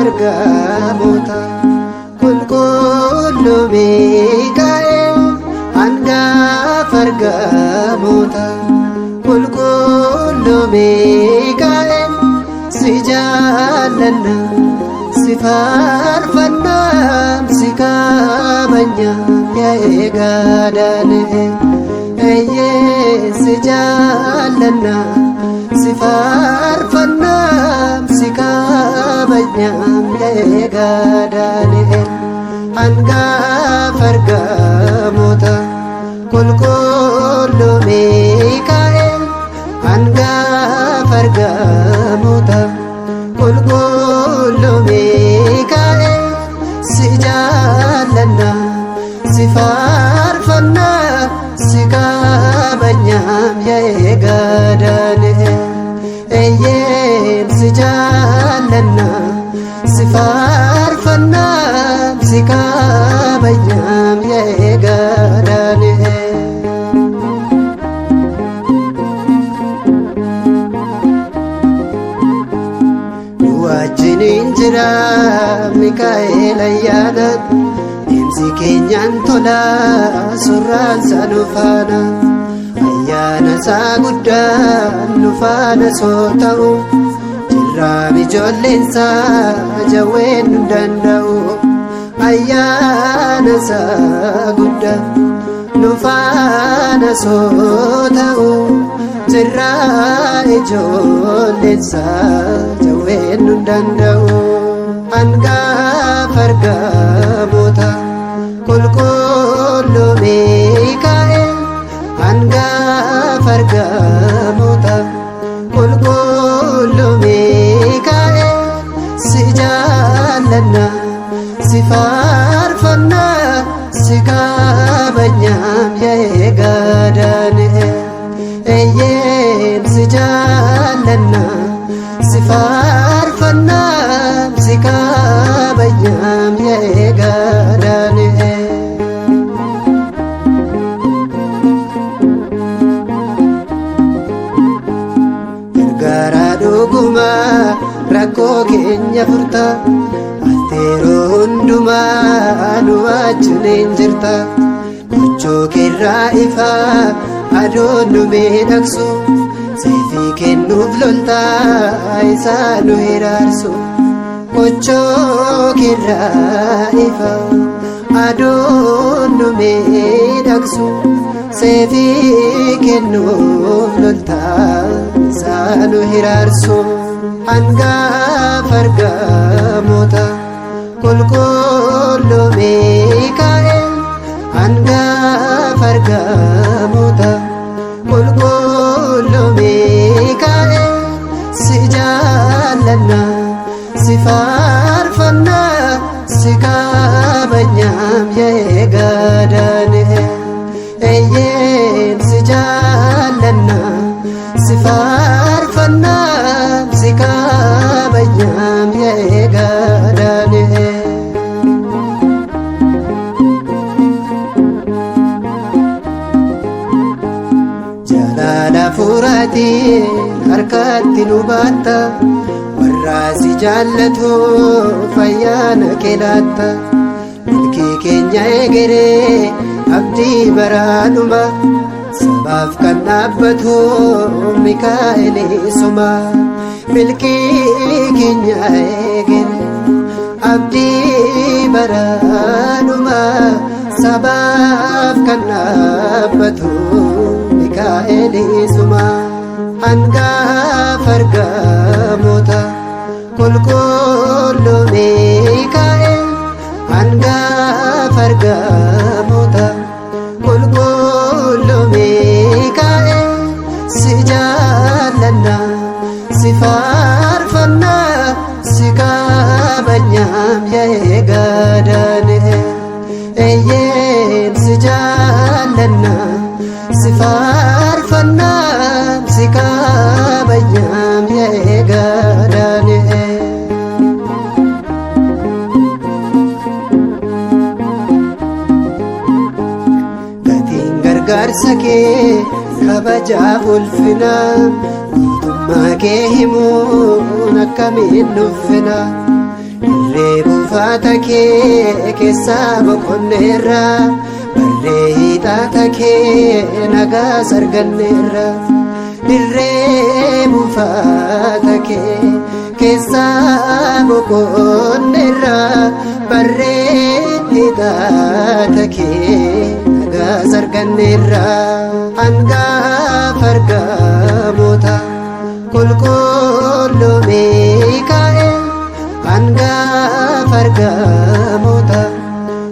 Bergamota qulqullu Miikaa'el hangafa Bergamota qulqullu Miikaa'el si jaallanna si faarfanna si kabajna yaa eegaa Daani'el eeyyee si jaallanna si faarfanna si kabajna yaa eegaa Daani'el hangafa Bergamota qulqullu Miikaa'el hangafa Bergamota qulqullu Miikaa'el si jaallanna si faarfanna si kabajna yaa eegaa Daani'el eeyyee si jaallanna si faarfanna si kabajna yaa eegaa Daani'el wajjiniin jira Miikaa'el ayyaanaan deemsi keenyaan tola surraan isaa nu faana ayyaana isaa guddaan nu faana soo ta'u jirraam ijoolleen isaa jawween nu danda'u ayyaana isaa guddaan nu faana soo ta'u jirraa ijoolleen isaa jawween nu danda'u hangafa Bergamota qulqullu Miikaa'el hangafa Bergamota qulqullu Miikaa'el si jaallanna si faarfanna si kabajna yaa eegaa Daani'el eeyyee si jaallanna si faarfanna si kabajna yaa eegaa Daani'el gargaaraa dhugumaa rakkoo keenya furta ateeroo hundumaa nu wajjiniin jirta gochoo keerraa ifaa adoon nu miidhagsu seefii kennuuf loltaa isaa nu hiraarsu gochoo keerraa ifaa adoon nu miidhagsu seefii kennuuf loltaa isaa nu hiraarsu hangafa Bergamota qulqullu Miikaa'el hangafa Bergamota qulqullu Miikaa'el si jaallanna si faarfanna si kabajna yaa eegaa Daani'el eeyyee si jaallanna si faarfanna si kabajna yaa eegaa Daani'el jaalala fuuraatiin harkatti nu baatta warra si jaallatu fayyaana kee laatta milkii keenya egeree abdii baraadhuma sabaaf kan dhaabbatu Miikaa'el isuma milkii keenya egeree abdii baraadhuma sabaaf kan dhaabbatu Miikaa'el isuma hangafa Bergamota qulqullu Miikaa'el hangafa Bergamota qulqullu Miikaa'el ሲፋርፈና ሲቃበኛም የጋዳን እየም ስጃለና ሲፋርፈና ሲቃበኛም የጋዳን gatiin gargaarsa kee kabajaa ulfina guutummaa kee himuun akkamiin nuffina dirree buufaata kee keessaa boqonneerra barree hiixaata kee nagaas arganneerra dirree buufaata kee keessaa boqonneerra barree hiixaata kee nagaas arganneerra hangafa ergamoota qulqulluu Miikaa'el hangafa ergamoota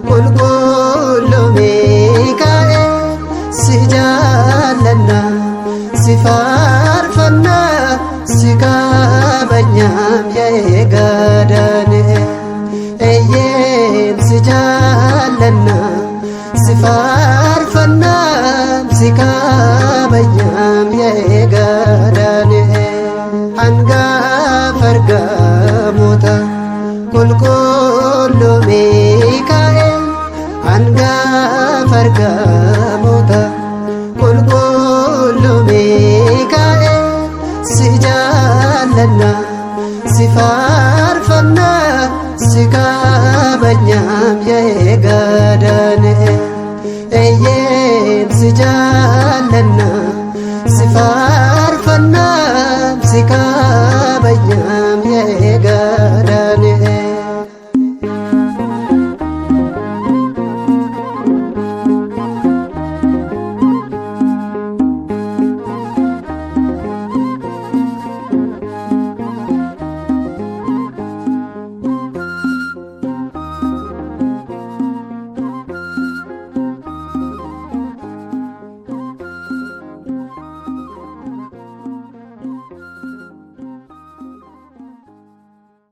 qulqulluu Miikaa'el si jaallanna si faarfanna si kabajnaam yaa gaadaan eeyyeen si jaallanna si faarfanna si kabajnaam yaa gaadaan hangafa ergamoota qulqulluu Miikaa'el hangafa ergamoota qulqulluu Miikaa'el si jaallanna si faarfanna si kabajnaam yaa gaadaan eeyyeen si jaallanna